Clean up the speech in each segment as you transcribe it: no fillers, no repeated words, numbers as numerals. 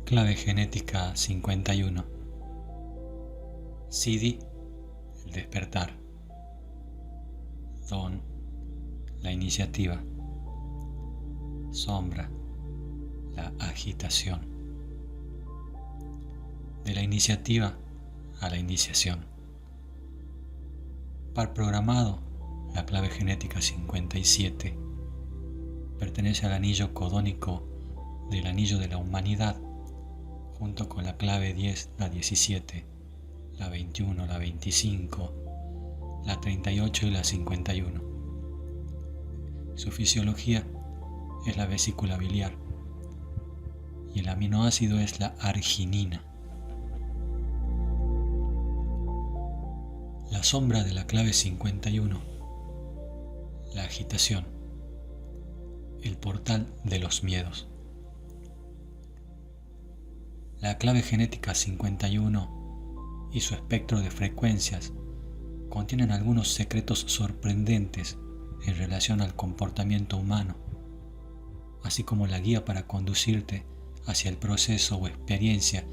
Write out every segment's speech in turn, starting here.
Clave genética 51. Siddhi, el despertar. Don, la iniciativa. Sombra, la agitación. De la iniciativa a la iniciación. Par programado, la clave genética 57, pertenece al anillo codónico del anillo de la humanidad, junto con la clave 10, la 17, la 21, la 25, la 38 y la 51. Su fisiología es la vesícula biliar y el aminoácido es la arginina. La sombra de la clave 51, la agitación, el portal de los miedos. La clave genética 51 y su espectro de frecuencias contienen algunos secretos sorprendentes en relación al comportamiento humano, así como la guía para conducirte hacia el proceso o experiencia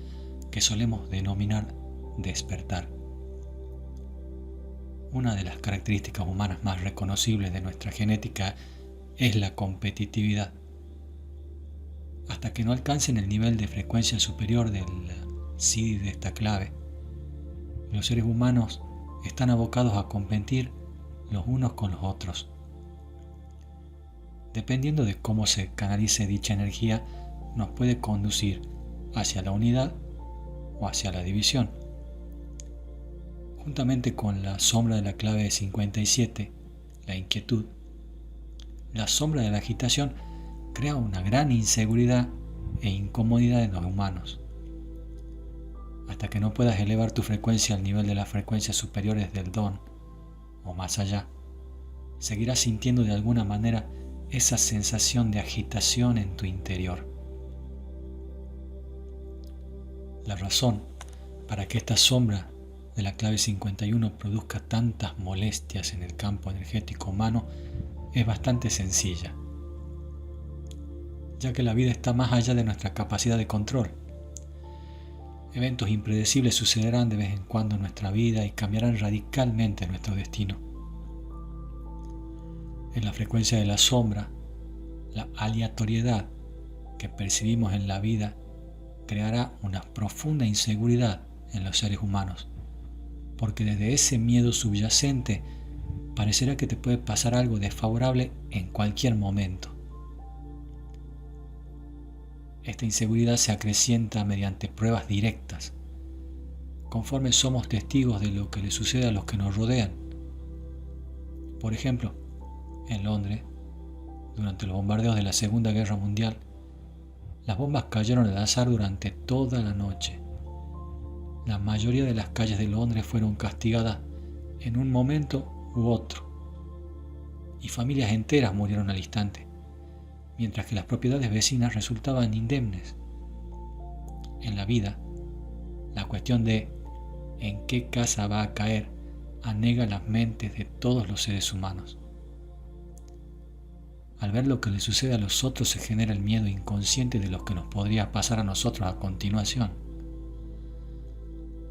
que solemos denominar despertar. Una de las características humanas más reconocibles de nuestra genética es la competitividad. Hasta que no alcancen el nivel de frecuencia superior del Siddhi de esta clave, los seres humanos están abocados a competir los unos con los otros. Dependiendo de cómo se canalice dicha energía, nos puede conducir hacia la unidad o hacia la división. Juntamente con la sombra de la clave 57, la inquietud, la sombra de la agitación crea una gran inseguridad e incomodidad en los humanos. Hasta que no puedas elevar tu frecuencia al nivel de las frecuencias superiores del don, o más allá, seguirás sintiendo de alguna manera esa sensación de agitación en tu interior. La razón para que esta sombra de la clave 51 produzca tantas molestias en el campo energético humano es bastante sencilla, ya que la vida está más allá de nuestra capacidad de control. Eventos impredecibles sucederán de vez en cuando en nuestra vida y cambiarán radicalmente nuestro destino. En la frecuencia de la sombra, la aleatoriedad que percibimos en la vida creará una profunda inseguridad en los seres humanos, porque desde ese miedo subyacente parecerá que te puede pasar algo desfavorable en cualquier momento. Esta inseguridad se acrecienta mediante pruebas directas, conforme somos testigos de lo que le sucede a los que nos rodean. Por ejemplo, en Londres, durante los bombardeos de la Segunda Guerra Mundial, las bombas cayeron al azar durante toda la noche. La mayoría de las calles de Londres fueron castigadas en un momento u otro, y familias enteras murieron al instante, mientras que las propiedades vecinas resultaban indemnes. En la vida, la cuestión de en qué casa va a caer anega las mentes de todos los seres humanos. Al ver lo que le sucede a los otros se genera el miedo inconsciente de lo que nos podría pasar a nosotros a continuación.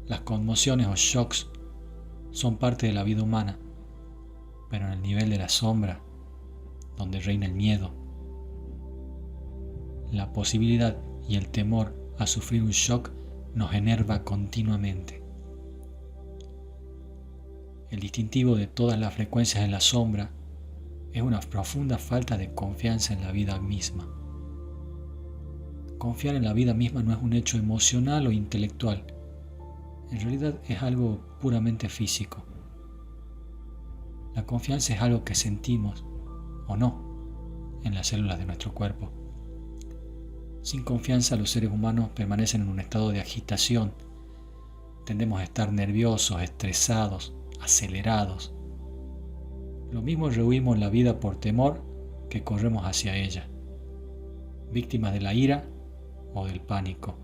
Las conmociones o shocks son parte de la vida humana, pero en el nivel de la sombra, donde reina el miedo, la posibilidad y el temor a sufrir un shock nos enerva continuamente. El distintivo de todas las frecuencias en la sombra es una profunda falta de confianza en la vida misma. Confiar en la vida misma no es un hecho emocional o intelectual, en realidad es algo puramente físico. La confianza es algo que sentimos o no en las células de nuestro cuerpo. Sin confianza, los seres humanos permanecen en un estado de agitación. Tendemos a estar nerviosos, estresados, acelerados. Lo mismo rehuimos la vida por temor que corremos hacia ella, víctimas de la ira o del pánico.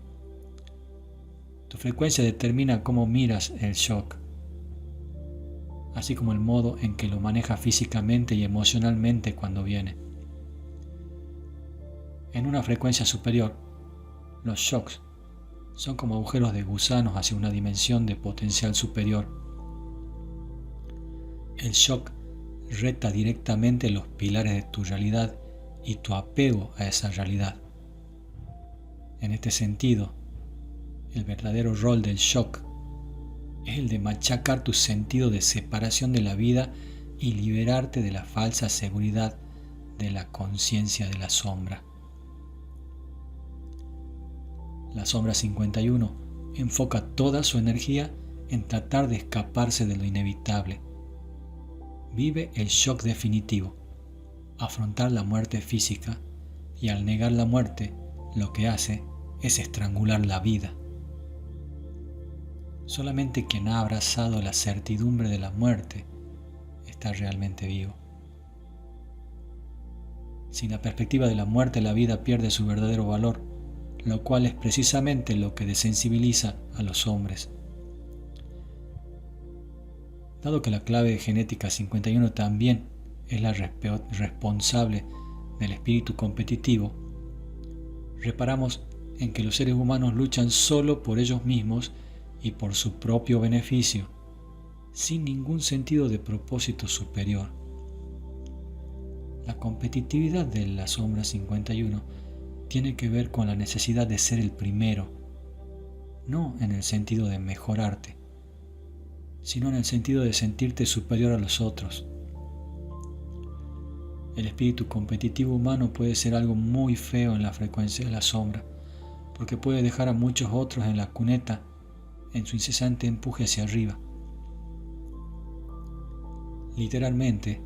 Tu frecuencia determina cómo miras el shock, así como el modo en que lo manejas físicamente y emocionalmente cuando viene. En una frecuencia superior, los shocks son como agujeros de gusanos hacia una dimensión de potencial superior. El shock reta directamente los pilares de tu realidad y tu apego a esa realidad. En este sentido, el verdadero rol del shock es el de machacar tu sentido de separación de la vida y liberarte de la falsa seguridad de la conciencia de la sombra. La sombra 51 enfoca toda su energía en tratar de escaparse de lo inevitable. Vive el shock definitivo, afrontar la muerte física, y al negar la muerte, lo que hace es estrangular la vida. Solamente quien ha abrazado la certidumbre de la muerte está realmente vivo. Sin la perspectiva de la muerte, la vida pierde su verdadero valor, lo cual es precisamente lo que desensibiliza a los hombres. Dado que la clave genética 51 también es la responsable del espíritu competitivo, reparamos en que los seres humanos luchan solo por ellos mismos y por su propio beneficio, sin ningún sentido de propósito superior. La competitividad de la sombra 51 tiene que ver con la necesidad de ser el primero, no en el sentido de mejorarte, sino en el sentido de sentirte superior a los otros. El espíritu competitivo humano puede ser algo muy feo en la frecuencia de la sombra, porque puede dejar a muchos otros en la cuneta en su incesante empuje hacia arriba. Literalmente,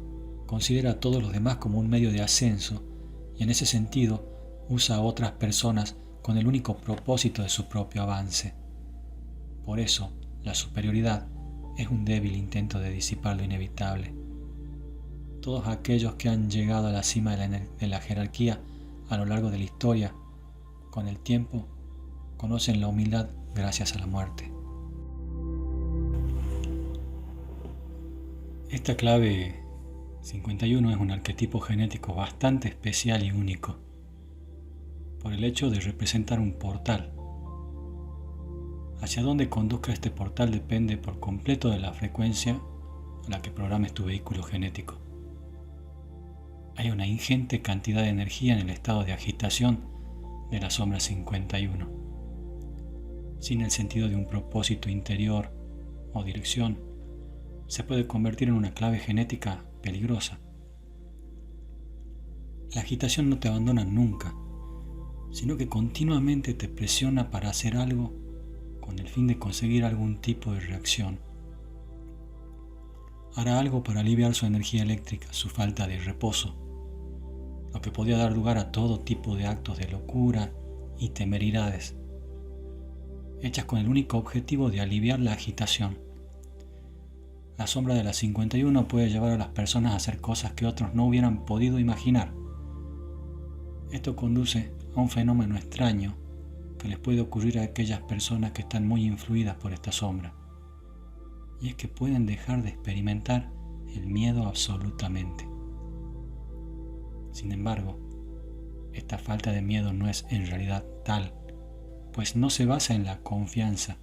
considera a todos los demás como un medio de ascenso y en ese sentido usa a otras personas con el único propósito de su propio avance. Por eso, la superioridad es un débil intento de disipar lo inevitable. Todos aquellos que han llegado a la cima de la jerarquía a lo largo de la historia, con el tiempo, conocen la humildad gracias a la muerte. Esta clave 51 es un arquetipo genético bastante especial y único, por el hecho de representar un portal. Hacia dónde conduzca este portal depende por completo de la frecuencia a la que programes tu vehículo genético. Hay una ingente cantidad de energía en el estado de agitación de la sombra 51. Sin el sentido de un propósito interior o dirección, se puede convertir en una clave genética peligrosa. La agitación no te abandona nunca, sino que continuamente te presiona para hacer algo con el fin de conseguir algún tipo de reacción. Hará algo para aliviar su energía eléctrica, su falta de reposo, lo que podría dar lugar a todo tipo de actos de locura y temeridades, hechas con el único objetivo de aliviar la agitación. La sombra de la 51 puede llevar a las personas a hacer cosas que otros no hubieran podido imaginar. Esto conduce a un fenómeno extraño que les puede ocurrir a aquellas personas que están muy influidas por esta sombra, y es que pueden dejar de experimentar el miedo absolutamente. Sin embargo, esta falta de miedo no es en realidad tal, pues no se basa en la confianza,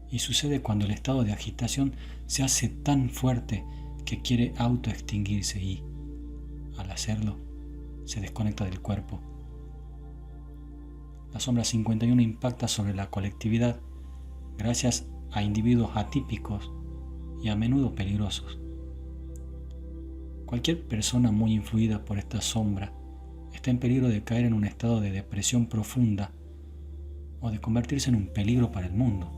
y sucede cuando el estado de agitación se hace tan fuerte que quiere autoextinguirse y, al hacerlo, se desconecta del cuerpo. La sombra 51 impacta sobre la colectividad gracias a individuos atípicos y a menudo peligrosos. Cualquier persona muy influida por esta sombra está en peligro de caer en un estado de depresión profunda o de convertirse en un peligro para el mundo.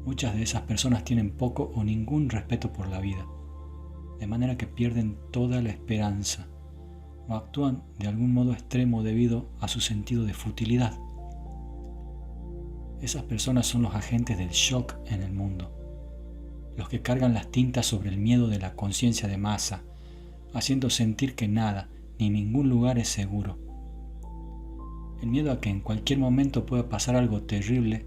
Muchas de esas personas tienen poco o ningún respeto por la vida, de manera que pierden toda la esperanza o actúan de algún modo extremo debido a su sentido de futilidad. Esas personas son los agentes del shock en el mundo, los que cargan las tintas sobre el miedo de la conciencia de masa, haciendo sentir que nada ni ningún lugar es seguro. El miedo a que en cualquier momento pueda pasar algo terrible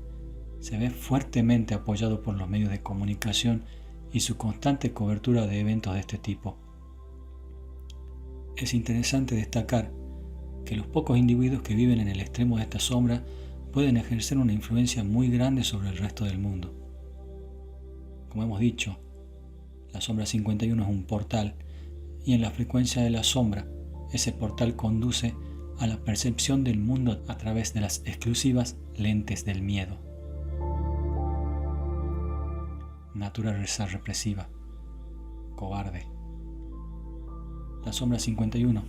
se ve fuertemente apoyado por los medios de comunicación y su constante cobertura de eventos de este tipo. Es interesante destacar que los pocos individuos que viven en el extremo de esta sombra pueden ejercer una influencia muy grande sobre el resto del mundo. Como hemos dicho, la sombra 51 es un portal, y en la frecuencia de la sombra, ese portal conduce a la percepción del mundo a través de las exclusivas lentes del miedo. Naturaleza represiva, cobarde. La sombra 51,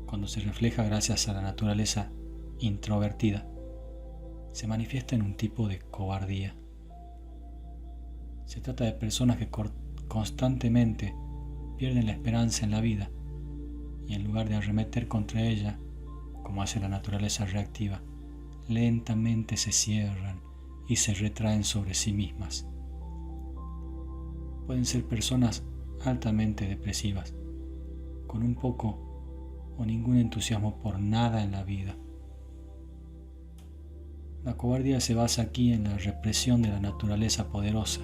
cuando se refleja gracias a la naturaleza introvertida, se manifiesta en un tipo de cobardía. Se trata de personas que constantemente pierden la esperanza en la vida y en lugar de arremeter contra ella, como hace la naturaleza reactiva, lentamente se cierran y se retraen sobre sí mismas. Pueden ser personas altamente depresivas, con un poco o ningún entusiasmo por nada en la vida. La cobardía se basa aquí en la represión de la naturaleza poderosa.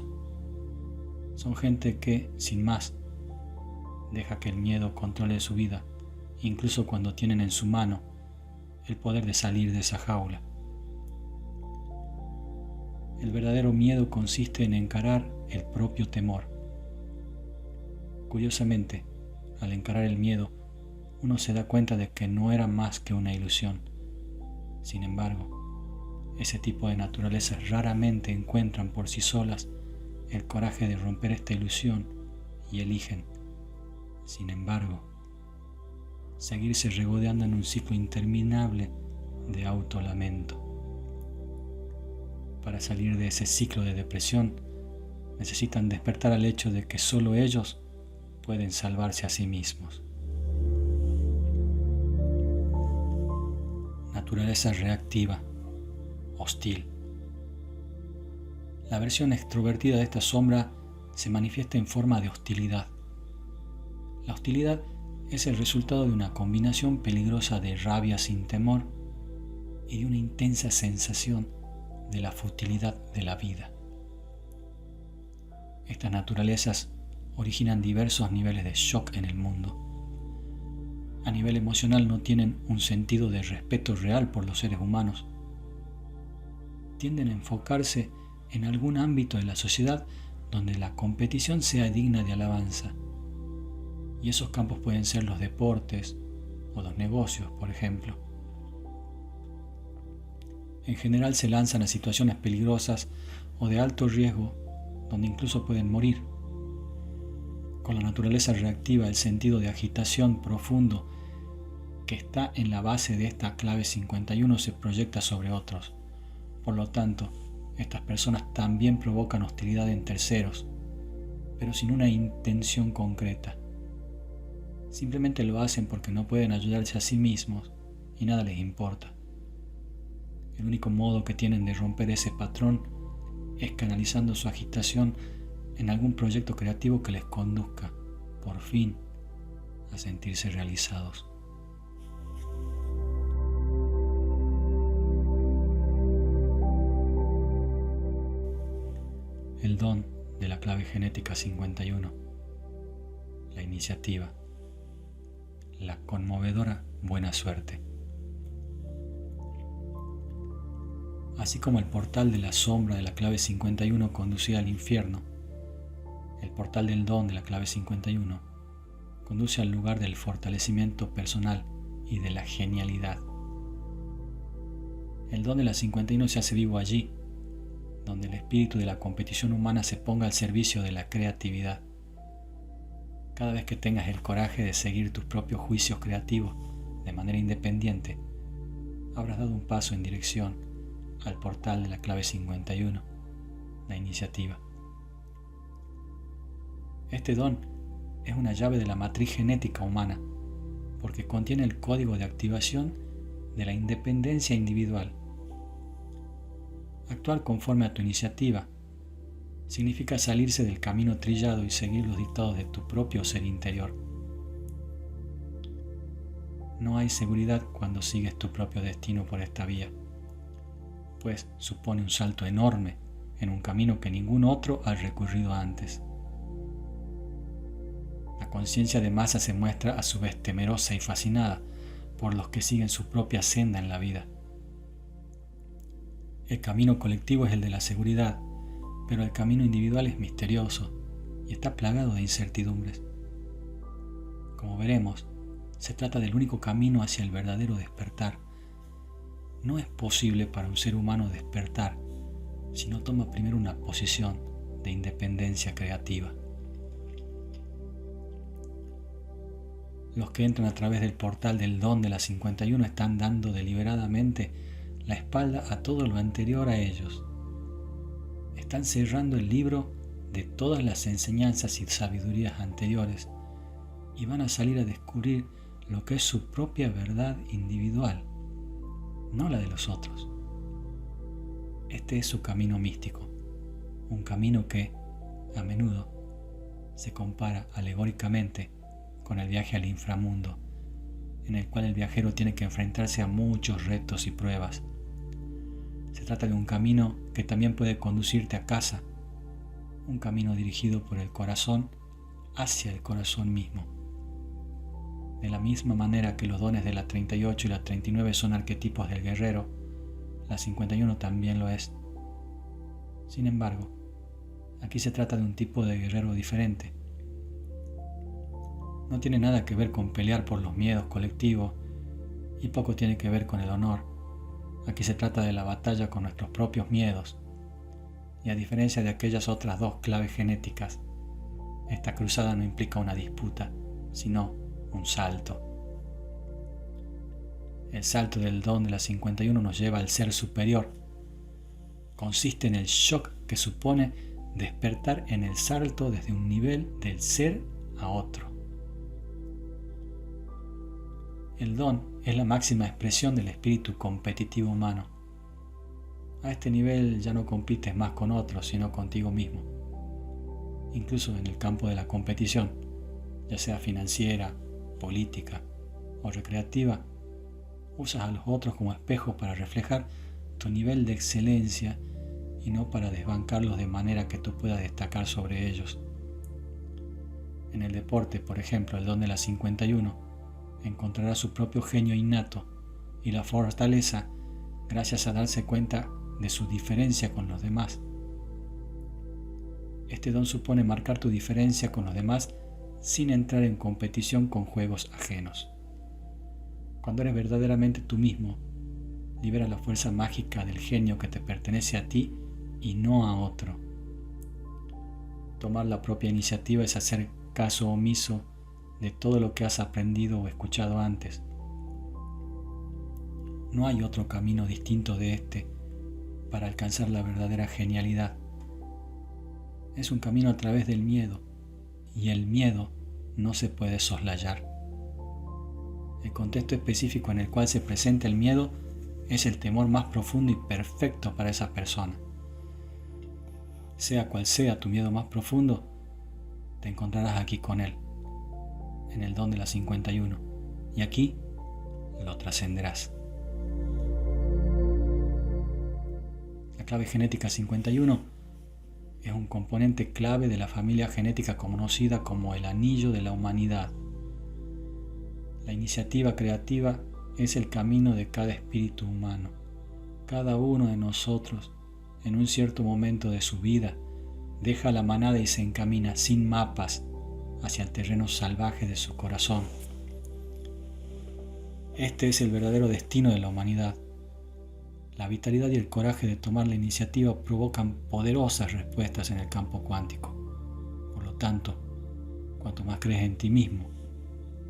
Son gente que, sin más, deja que el miedo controle su vida, incluso cuando tienen en su mano el poder de salir de esa jaula. El verdadero miedo consiste en encarar el propio temor. Curiosamente, al encarar el miedo, uno se da cuenta de que no era más que una ilusión. Sin embargo, ese tipo de naturalezas raramente encuentran por sí solas el coraje de romper esta ilusión y eligen, sin embargo, seguirse regodeando en un ciclo interminable de autolamento. Para salir de ese ciclo de depresión, necesitan despertar al hecho de que solo ellos pueden salvarse a sí mismos. Naturaleza reactiva, hostil. La versión extrovertida de esta sombra se manifiesta en forma de hostilidad. La hostilidad es el resultado de una combinación peligrosa de rabia sin temor y de una intensa sensación de la futilidad de la vida. Estas naturalezas originan diversos niveles de shock en el mundo. A nivel emocional no tienen un sentido de respeto real por los seres humanos. Tienden a enfocarse en algún ámbito de la sociedad donde la competición sea digna de alabanza. Y esos campos pueden ser los deportes o los negocios, por ejemplo. En general se lanzan a situaciones peligrosas o de alto riesgo donde incluso pueden morir. Con la naturaleza reactiva, el sentido de agitación profundo que está en la base de esta clave 51 se proyecta sobre otros. Por lo tanto, estas personas también provocan hostilidad en terceros, pero sin una intención concreta. Simplemente lo hacen porque no pueden ayudarse a sí mismos y nada les importa. El único modo que tienen de romper ese patrón es canalizando su agitación en algún proyecto creativo que les conduzca, por fin, a sentirse realizados. El don de la clave genética 51, la iniciativa, la conmovedora buena suerte. Así como el portal de la sombra de la clave 51 conducía al infierno, el portal del don de la clave 51 conduce al lugar del fortalecimiento personal y de la genialidad. El don de la 51 se hace vivo allí, donde el espíritu de la competición humana se ponga al servicio de la creatividad. Cada vez que tengas el coraje de seguir tus propios juicios creativos de manera independiente, habrás dado un paso en dirección al portal de la clave 51, la iniciativa. Este don es una llave de la matriz genética humana, porque contiene el código de activación de la independencia individual. Actuar conforme a tu iniciativa significa salirse del camino trillado y seguir los dictados de tu propio ser interior. No hay seguridad cuando sigues tu propio destino por esta vía, pues supone un salto enorme en un camino que ningún otro ha recorrido antes. La conciencia de masa se muestra a su vez temerosa y fascinada por los que siguen su propia senda en la vida. El camino colectivo es el de la seguridad, pero el camino individual es misterioso y está plagado de incertidumbres. Como veremos, se trata del único camino hacia el verdadero despertar. No es posible para un ser humano despertar si no toma primero una posición de independencia creativa. Los que entran a través del portal del don de la 51 están dando deliberadamente la espalda a todo lo anterior a ellos. Están cerrando el libro de todas las enseñanzas y sabidurías anteriores y van a salir a descubrir lo que es su propia verdad individual, no la de los otros. Este es su camino místico, un camino que, a menudo, se compara alegóricamente con el viaje al inframundo, en el cual el viajero tiene que enfrentarse a muchos retos y pruebas. Se trata de un camino que también puede conducirte a casa, un camino dirigido por el corazón hacia el corazón mismo. De la misma manera que los dones de la 38 y la 39 son arquetipos del guerrero, la 51 también lo es. Sin embargo, aquí se trata de un tipo de guerrero diferente. No tiene nada que ver con pelear por los miedos colectivos y poco tiene que ver con el honor. Aquí se trata de la batalla con nuestros propios miedos. Y a diferencia de aquellas otras dos claves genéticas, esta cruzada no implica una disputa, sino un salto. El salto del don de la 51 nos lleva al ser superior. Consiste en el shock que supone despertar en el salto desde un nivel del ser a otro. El don es la máxima expresión del espíritu competitivo humano. A este nivel ya no compites más con otros, sino contigo mismo. Incluso en el campo de la competición, ya sea financiera, política o recreativa, usas a los otros como espejo para reflejar tu nivel de excelencia y no para desbancarlos de manera que tú puedas destacar sobre ellos. En el deporte, por ejemplo, el don de la 51 encontrará su propio genio innato y la fortaleza gracias a darse cuenta de su diferencia con los demás. Este don supone marcar tu diferencia con los demás sin entrar en competición con juegos ajenos. Cuando eres verdaderamente tú mismo, libera la fuerza mágica del genio que te pertenece a ti y no a otro. Tomar la propia iniciativa es hacer caso omiso de todo lo que has aprendido o escuchado antes. No hay otro camino distinto de este para alcanzar la verdadera genialidad. Es un camino a través del miedo, y el miedo no se puede soslayar. El contexto específico en el cual se presenta el miedo es el temor más profundo y perfecto para esa persona. Sea cual sea tu miedo más profundo, te encontrarás aquí con él, en el don de la 51, y aquí lo trascenderás. La clave genética 51 es un componente clave de la familia genética conocida como el anillo de la humanidad. La iniciativa creativa es el camino de cada espíritu humano. Cada uno de nosotros, en un cierto momento de su vida, deja la manada y se encamina sin mapas hacia el terreno salvaje de su corazón. Este es el verdadero destino de la humanidad. La vitalidad y el coraje de tomar la iniciativa provocan poderosas respuestas en el campo cuántico. Por lo tanto, cuanto más crees en ti mismo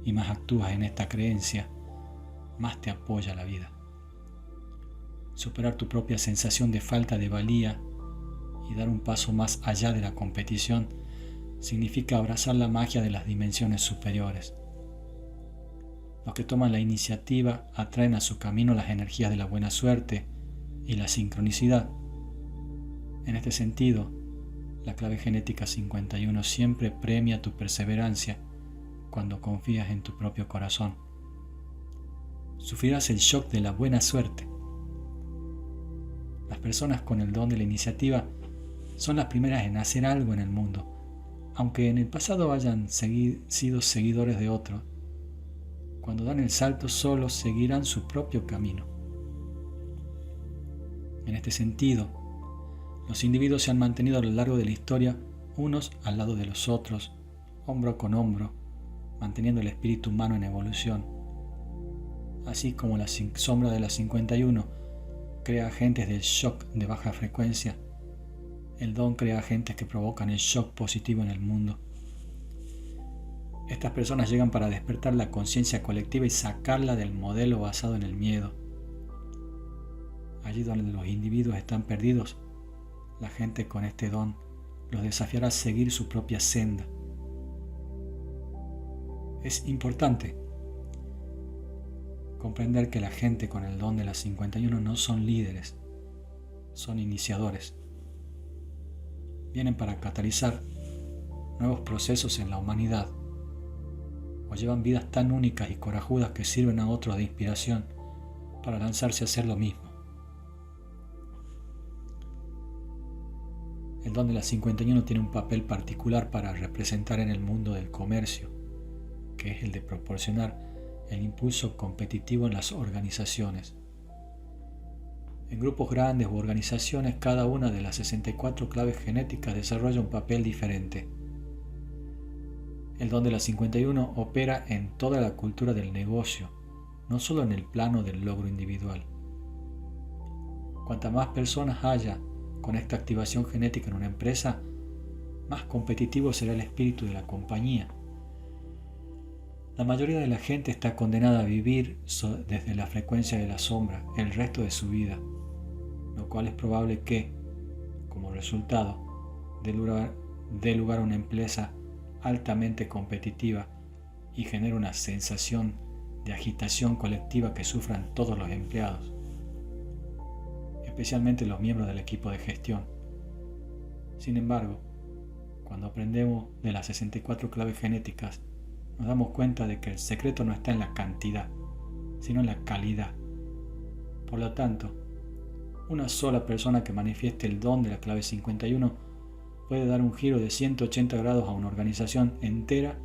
y más actúas en esta creencia, más te apoya la vida. Superar tu propia sensación de falta de valía y dar un paso más allá de la competición significa abrazar la magia de las dimensiones superiores. Los que toman la iniciativa atraen a su camino las energías de la buena suerte y la sincronicidad. En este sentido, la clave genética 51 siempre premia tu perseverancia cuando confías en tu propio corazón. Sufrirás el shock de la buena suerte. Las personas con el don de la iniciativa son las primeras en hacer algo en el mundo, aunque en el pasado hayan sido seguidores de otros. Cuando dan el salto, solo seguirán su propio camino. En este sentido, los individuos se han mantenido a lo largo de la historia unos al lado de los otros, hombro con hombro, manteniendo el espíritu humano en evolución. Así como la sombra de la 51 crea agentes del shock de baja frecuencia, el don crea agentes que provocan el shock positivo en el mundo. Estas personas llegan para despertar la conciencia colectiva y sacarla del modelo basado en el miedo. Allí donde los individuos están perdidos, la gente con este don los desafiará a seguir su propia senda. Es importante comprender que la gente con el don de la 51 no son líderes, son iniciadores. Vienen para catalizar nuevos procesos en la humanidad, o llevan vidas tan únicas y corajudas que sirven a otros de inspiración para lanzarse a hacer lo mismo. El don de la 51 tiene un papel particular para representar en el mundo del comercio, que es el de proporcionar el impulso competitivo en las organizaciones. En grupos grandes u organizaciones, cada una de las 64 claves genéticas desarrolla un papel diferente. El don de la 51 opera en toda la cultura del negocio, no solo en el plano del logro individual. Cuanta más personas haya con esta activación genética en una empresa, más competitivo será el espíritu de la compañía. La mayoría de la gente está condenada a vivir desde la frecuencia de la sombra el resto de su vida, lo cual es probable que, como resultado, dé lugar a una empresa altamente competitiva y genere una sensación de agitación colectiva que sufran todos los empleados, especialmente los miembros del equipo de gestión. Sin embargo, cuando aprendemos de las 64 claves genéticas, nos damos cuenta de que el secreto no está en la cantidad, sino en la calidad. Por lo tanto, una sola persona que manifieste el don de la clave 51 puede dar un giro de 180 grados a una organización entera,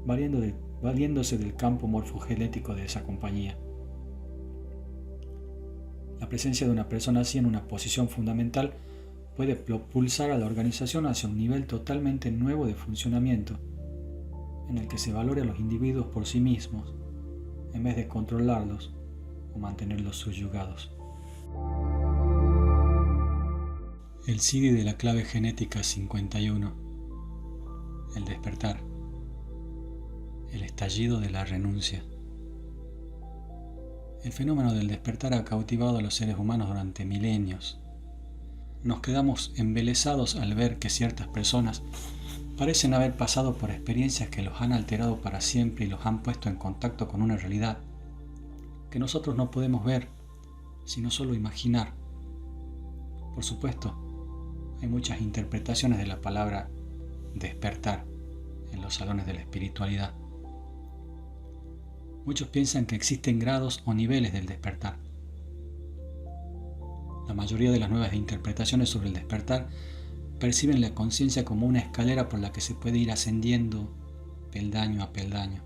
valiéndose del campo morfogenético de esa compañía. La presencia de una persona así en una posición fundamental puede propulsar a la organización hacia un nivel totalmente nuevo de funcionamiento, en el que se valore a los individuos por sí mismos, en vez de controlarlos o mantenerlos subyugados. El CD de la clave genética 51. El despertar. El estallido de la renuncia. El fenómeno del despertar ha cautivado a los seres humanos durante milenios. Nos quedamos embelesados al ver que ciertas personas parecen haber pasado por experiencias que los han alterado para siempre y los han puesto en contacto con una realidad que nosotros no podemos ver, sino solo imaginar. Por supuesto, hay muchas interpretaciones de la palabra despertar en los salones de la espiritualidad. Muchos piensan que existen grados o niveles del despertar. La mayoría de las nuevas interpretaciones sobre el despertar perciben la conciencia como una escalera por la que se puede ir ascendiendo peldaño a peldaño.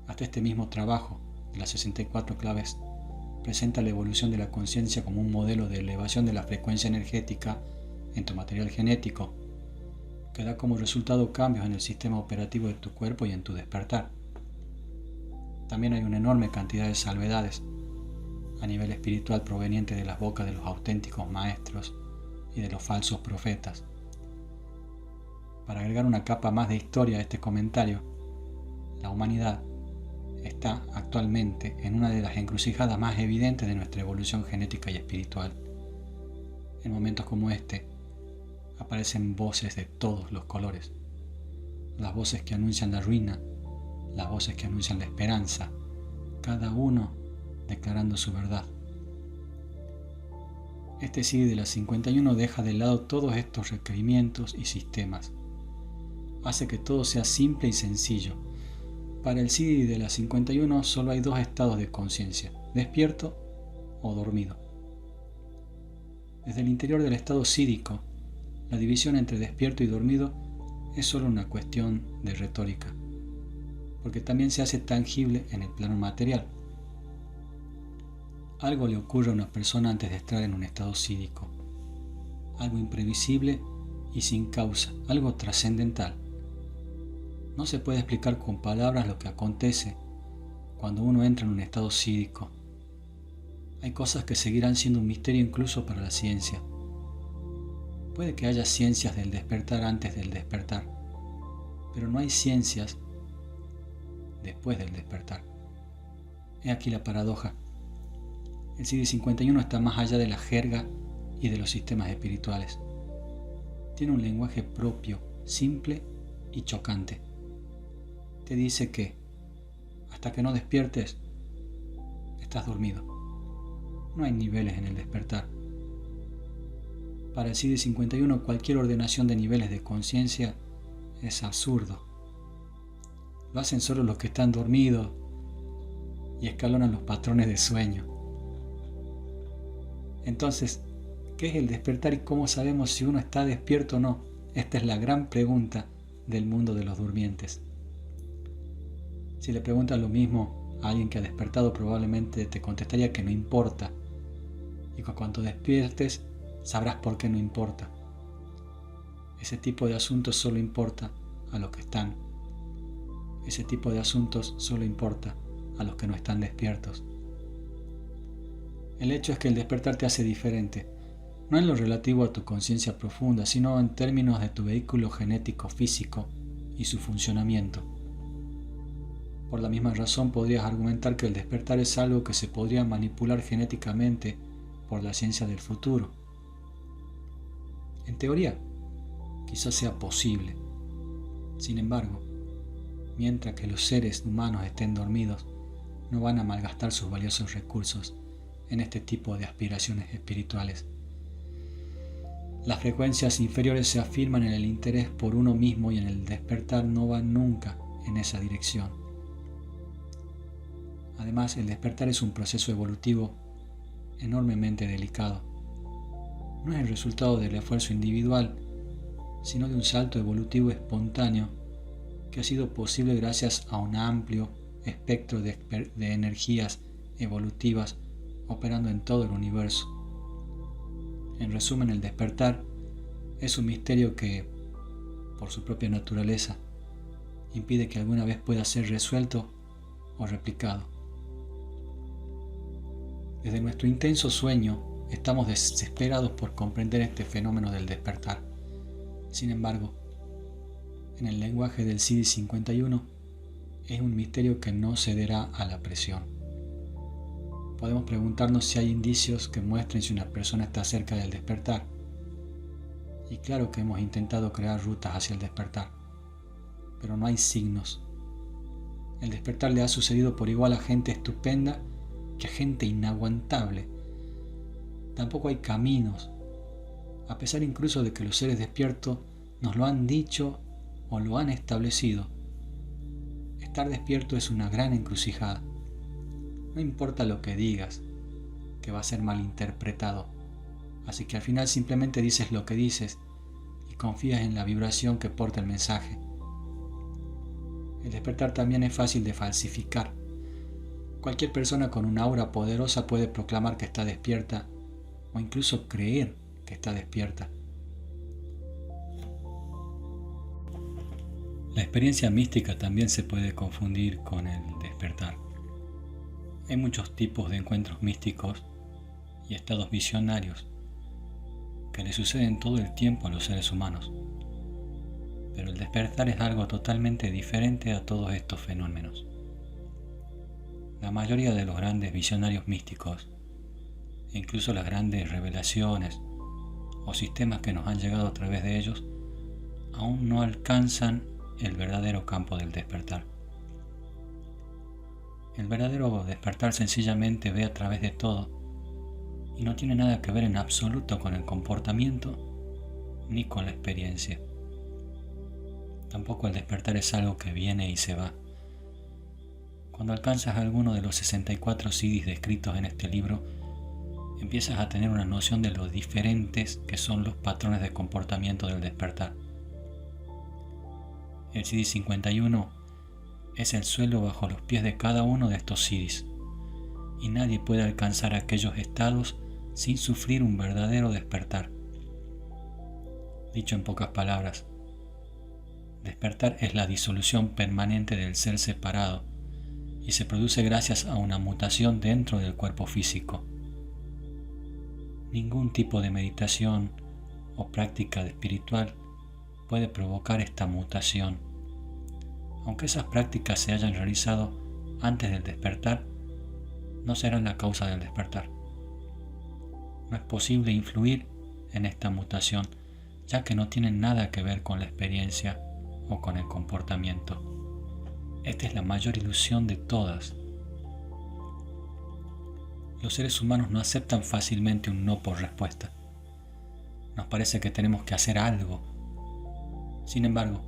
Hasta este mismo trabajo de las 64 claves presenta la evolución de la conciencia como un modelo de elevación de la frecuencia energética en tu material genético, que da como resultado cambios en el sistema operativo de tu cuerpo y en tu despertar. También hay una enorme cantidad de salvedades a nivel espiritual proveniente de las bocas de los auténticos maestros y de los falsos profetas. Para agregar una capa más de historia a este comentario, la humanidad está actualmente en una de las encrucijadas más evidentes de nuestra evolución genética y espiritual. En momentos como este, aparecen voces de todos los colores. Las voces que anuncian la ruina, las voces que anuncian la esperanza, cada uno declarando su verdad. Este CD de la 51 deja de lado todos estos requerimientos y sistemas. Hace que todo sea simple y sencillo. Para el CD de la 51 solo hay dos estados de conciencia, despierto o dormido. Desde el interior del estado sídico, la división entre despierto y dormido es solo una cuestión de retórica, porque también se hace tangible en el plano material. Algo le ocurre a una persona antes de entrar en un estado sídico. Algo imprevisible y sin causa, algo trascendental. No se puede explicar con palabras lo que acontece cuando uno entra en un estado sídico. Hay cosas que seguirán siendo un misterio incluso para la ciencia. Puede que haya ciencias del despertar antes del despertar, pero no hay ciencias después del despertar. He aquí la paradoja. El CD51 está más allá de la jerga y de los sistemas espirituales. Tiene un lenguaje propio, simple y chocante. Te dice que, hasta que no despiertes, estás dormido. No hay niveles en el despertar. Para el CD51, cualquier ordenación de niveles de conciencia es absurdo. Lo hacen solo los que están dormidos y escalonan los patrones de sueño. Entonces, ¿qué es el despertar y cómo sabemos si uno está despierto o no? Esta es la gran pregunta del mundo de los durmientes. Si le preguntas lo mismo a alguien que ha despertado, probablemente te contestaría que no importa. Y cuando despiertes, sabrás por qué no importa. Ese tipo de asuntos solo importa a los que están. Ese tipo de asuntos solo importa a los que no están despiertos. El hecho es que el despertar te hace diferente, no en lo relativo a tu conciencia profunda, sino en términos de tu vehículo genético físico y su funcionamiento. Por la misma razón podrías argumentar que el despertar es algo que se podría manipular genéticamente por la ciencia del futuro. En teoría, quizás sea posible. Sin embargo, mientras que los seres humanos estén dormidos, no van a malgastar sus valiosos recursos en este tipo de aspiraciones espirituales. Las frecuencias inferiores se afirman en el interés por uno mismo y en el despertar no van nunca en esa dirección. Además, el despertar es un proceso evolutivo enormemente delicado. No es el resultado del esfuerzo individual, sino de un salto evolutivo espontáneo que ha sido posible gracias a un amplio espectro de energías evolutivas operando en todo el universo. En resumen, el despertar es un misterio que, por su propia naturaleza, impide que alguna vez pueda ser resuelto o replicado. Desde nuestro intenso sueño, estamos desesperados por comprender este fenómeno del despertar. Sin embargo, en el lenguaje del CD51, es un misterio que no cederá a la presión. Podemos preguntarnos si hay indicios que muestren si una persona está cerca del despertar. Y claro que hemos intentado crear rutas hacia el despertar, pero no hay signos. El despertar le ha sucedido por igual a gente estupenda que a gente inaguantable. Tampoco hay caminos, a pesar incluso de que los seres despiertos nos lo han dicho o lo han establecido. Estar despierto es una gran encrucijada. No importa lo que digas, que va a ser malinterpretado. Así que al final simplemente dices lo que dices y confías en la vibración que porta el mensaje. El despertar también es fácil de falsificar. Cualquier persona con una aura poderosa puede proclamar que está despierta o incluso creer que está despierta. La experiencia mística también se puede confundir con el despertar. Hay muchos tipos de encuentros místicos y estados visionarios que le suceden todo el tiempo a los seres humanos. Pero el despertar es algo totalmente diferente a todos estos fenómenos. La mayoría de los grandes visionarios místicos, e incluso las grandes revelaciones o sistemas que nos han llegado a través de ellos, aún no alcanzan el verdadero campo del despertar. El verdadero despertar sencillamente ve a través de todo y no tiene nada que ver en absoluto con el comportamiento ni con la experiencia. Tampoco el despertar es algo que viene y se va. Cuando alcanzas alguno de los 64 CDs descritos en este libro, empiezas a tener una noción de lo diferentes que son los patrones de comportamiento del despertar. El CD51 es el suelo bajo los pies de cada uno de estos CDs, y nadie puede alcanzar aquellos estados sin sufrir un verdadero despertar. Dicho en pocas palabras, despertar es la disolución permanente del ser separado y se produce gracias a una mutación dentro del cuerpo físico. Ningún tipo de meditación o práctica espiritual puede provocar esta mutación. Aunque esas prácticas se hayan realizado antes del despertar, no serán la causa del despertar. No es posible influir en esta mutación, ya que no tienen nada que ver con la experiencia o con el comportamiento. Esta es la mayor ilusión de todas. Los seres humanos no aceptan fácilmente un no por respuesta. Nos parece que tenemos que hacer algo. Sin embargo,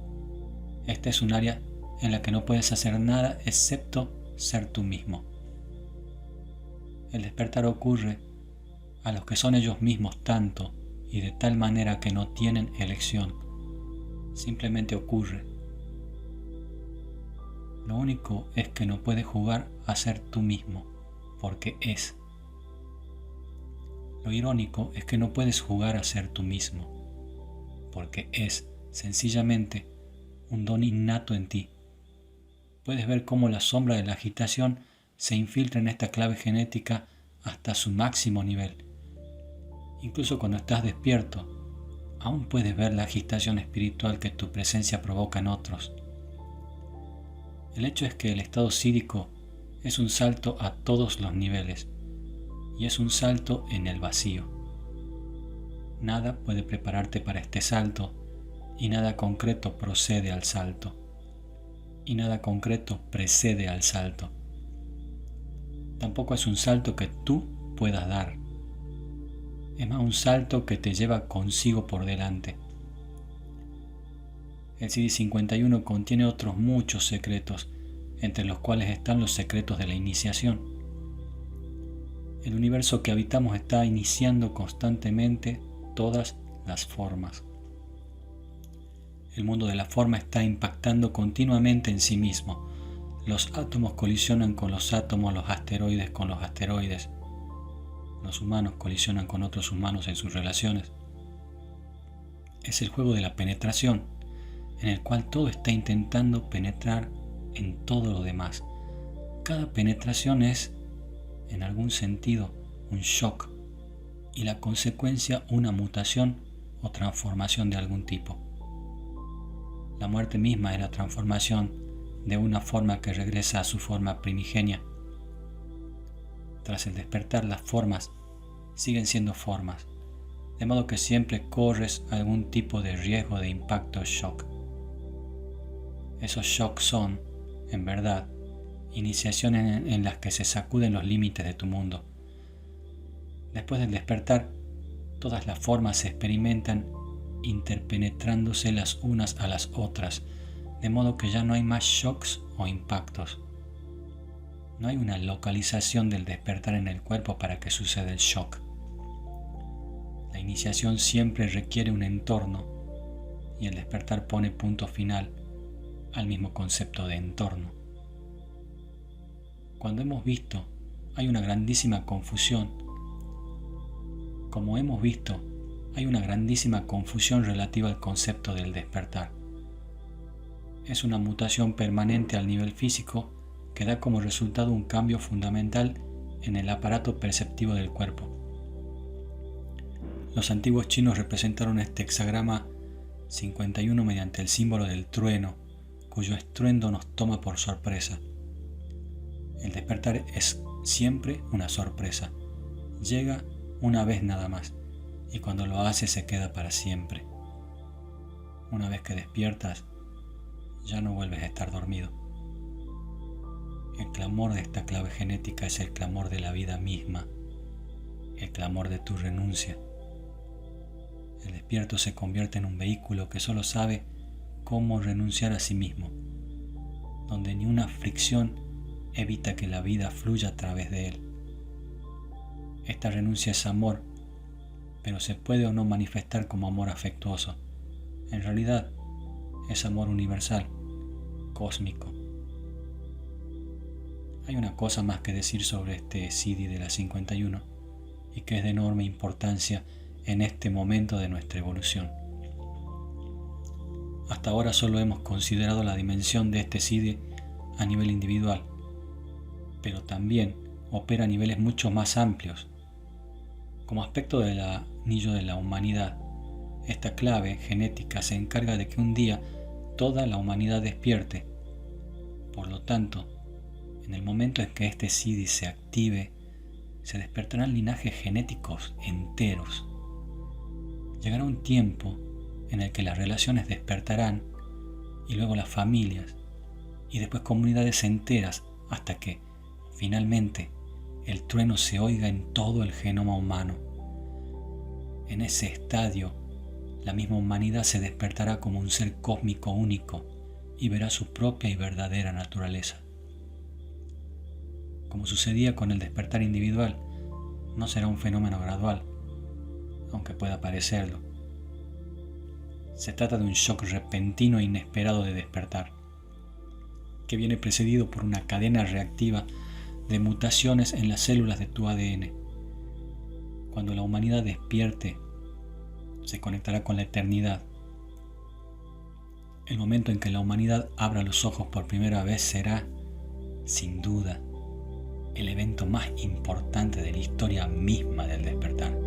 esta es un área en la que no puedes hacer nada excepto ser tú mismo. El despertar ocurre a los que son ellos mismos tanto y de tal manera que no tienen elección. Simplemente ocurre. Lo único es que no puedes jugar a ser tú mismo, porque es. Lo irónico es que no puedes jugar a ser tú mismo, porque es sencillamente un don innato en ti. Puedes ver cómo la sombra de la agitación se infiltra en esta clave genética hasta su máximo nivel. Incluso cuando estás despierto, aún puedes ver la agitación espiritual que tu presencia provoca en otros. El hecho es que el estado psíquico es un salto a todos los niveles y es un salto en el vacío. Nada puede prepararte para este salto y nada concreto procede al salto y nada concreto precede al salto. Tampoco es un salto que tú puedas dar. Es más un salto que te lleva consigo por delante. El CD51 contiene otros muchos secretos, entre los cuales están los secretos de la iniciación. El universo que habitamos está iniciando constantemente todas las formas. El mundo de la forma está impactando continuamente en sí mismo. Los átomos colisionan con los átomos, los asteroides con los asteroides. Los humanos colisionan con otros humanos en sus relaciones. Es el juego de la penetración, en el cual todo está intentando penetrar en todo lo demás. Cada penetración es, en algún sentido, un shock y la consecuencia una mutación o transformación de algún tipo. La muerte misma es la transformación de una forma que regresa a su forma primigenia. Tras el despertar, las formas siguen siendo formas, de modo que siempre corres algún tipo de riesgo de impacto o shock. Esos shocks son, en verdad, iniciaciones en las que se sacuden los límites de tu mundo. Después del despertar, todas las formas se experimentan interpenetrándose las unas a las otras, de modo que ya no hay más shocks o impactos. No hay una localización del despertar en el cuerpo para que suceda el shock. La iniciación siempre requiere un entorno y el despertar pone punto final al mismo concepto de entorno. Cuando hemos visto, hay una grandísima confusión. Como hemos visto, hay una grandísima confusión relativa al concepto del despertar. Es una mutación permanente al nivel físico que da como resultado un cambio fundamental en el aparato perceptivo del cuerpo. Los antiguos chinos representaron este hexagrama 51 mediante el símbolo del trueno, cuyo estruendo nos toma por sorpresa. El despertar es siempre una sorpresa. Llega una vez nada más, y cuando lo hace se queda para siempre. Una vez que despiertas, ya no vuelves a estar dormido. El clamor de esta clave genética es el clamor de la vida misma, el clamor de tu renuncia. El despierto se convierte en un vehículo que solo sabe cómo renunciar a sí mismo, donde ni una fricción evita que la vida fluya a través de él. Esta renuncia es amor, pero se puede o no manifestar como amor afectuoso. En realidad, es amor universal, cósmico. Hay una cosa más que decir sobre este Siddhi de la 51 y que es de enorme importancia en este momento de nuestra evolución. Hasta ahora solo hemos considerado la dimensión de este Siddhi a nivel individual, pero también opera a niveles mucho más amplios. Como aspecto del anillo de la humanidad, esta clave genética se encarga de que un día toda la humanidad despierte. Por lo tanto, en el momento en que este Siddhi se active, se despertarán linajes genéticos enteros. Llegará un tiempo en el que las relaciones despertarán y luego las familias y después comunidades enteras hasta que, finalmente, el trueno se oiga en todo el genoma humano. En ese estadio, la misma humanidad se despertará como un ser cósmico único y verá su propia y verdadera naturaleza. Como sucedía con el despertar individual, no será un fenómeno gradual, aunque pueda parecerlo. Se trata de un shock repentino e inesperado de despertar, que viene precedido por una cadena reactiva de mutaciones en las células de tu ADN. Cuando la humanidad despierte, se conectará con la eternidad. El momento en que la humanidad abra los ojos por primera vez será, sin duda, el evento más importante de la historia misma del despertar.